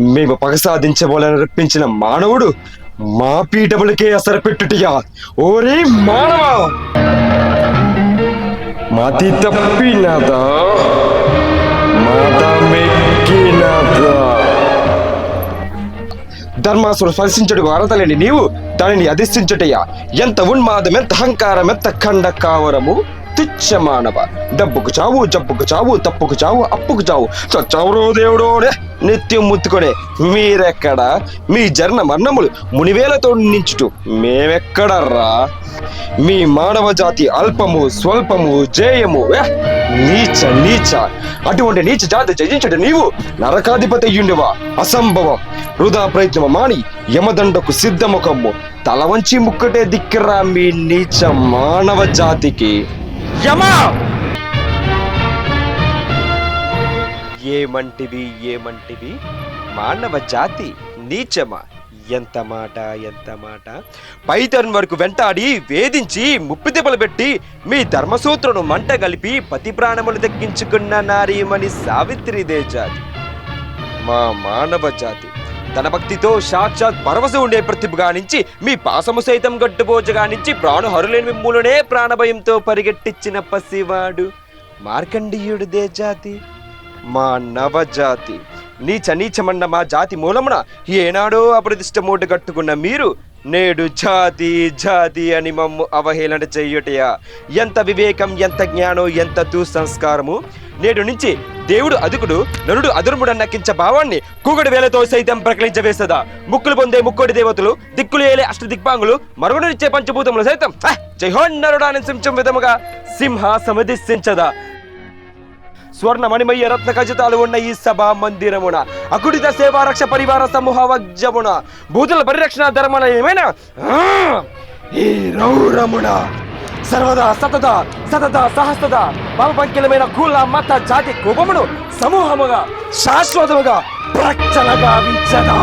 మేము పగ సాధించబోలని రప్పించిన మానవుడు మా పీఠములకే అసలు పెట్టుటియా? ఓరే మానవా, మతి తప్పినదా, మదమెక్కినదా? ధర్మాసుడు స్పర్శించడు అర్హత లేని నీవు దానిని అధిష్ఠించుటయ్యా? ఎంత ఉన్మాదం, ఎంత అహంకారం, ఎంత ఖండ కావరము! తుచ్చ మానవ, డబ్బుకు చావు, జబ్బుకు చావు, తప్పుకు చావు, అప్పుకు చావు, చచ్చావురో దేవుడోనే నిత్యం ముత్తుకొనే మీరెక్కడ? మీ జర్ణ మరణములు మునివేలతో నించుటు మేమెక్కడర్రా? మీ మానవ జాతి అల్పము, స్వల్పము, జేయము, నీచ నీచ. అటువంటి నీచ జాతి జయించడు నీవు నరకాధిపతి అయ్యుండివా? అసంభవం. వృధా ప్రయత్నము మాని యమదండకు సిద్ధముఖమ్ము. తల వంచి ముక్కటే దిక్కిరా మీ నీచ మానవ జాతికి. యమా! ఏమంటివి ఏమంటివి? మానవ జాతి నీచమా? ఎంత మాట, ఎంత మాట! పైతరుని వరకు వెంటాడి వేధించి ముప్పితిప్పలు పెట్టి మీ ధర్మసూత్రను మంట కలిపి పతి ప్రాణములు దక్కించుకున్న నారీమణి సావిత్రిదే జాతి మా మానవ జాతి. తన భక్తితో సాక్షాత్ పరవశ ఉండే ప్రతిభగా నుంచి మీ పాసము సైతం గట్టుబోజగా నుంచి ప్రాణహరులేని మిమ్ములనే ప్రాణభయంతో పరిగెట్టించిన పసివాడు మార్కండీయుడిదే జాతి మా నవజాతి. నీచ నీచమన్న మా జాతి మూలమున ఏనాడో అప్రతిష్ట మూట కట్టుకున్న మీరు నేడు జాతి జాతి అని మమ్ము అవహేళన చెయ్యుటయా? ఎంత వివేకం, ఎంత జ్ఞానం, ఎంత దుస్సంస్కారము! నేడు నుంచి దేవుడు అదుకుడు, నరుడు అదుర్ముడు నక్కించ భావాన్ని కూగడి వేలతో సైతం ప్రకటించవేసదా? ముక్కులు పొందే ముక్కోడి దేవతలు, దిక్కులు ఏలే అష్ట దిక్పాంగులు, మరుగునిచ్చే పంచభూతములు సైతం జైహోన్నరుడాని సించం విధముగా సింహాసమధిష్ఠించదా? స్వర్ణ మణిమయ్య రత్న ఖచితాలు ఉన్న ఈ సభా మందిరమున అకుడిత సేవారక్ష పరివార సమూహ వజ్జమున భూతుల పరిరక్షణ ధర్మన ఏమైనా ఈ రౌరమున సర్వదా సతత సతత సహస్తద పాపంకిలమైన కుల మత జాతి కోపమును సమూహముగా శాశ్వతముగా ప్రక్షణగా వించదా?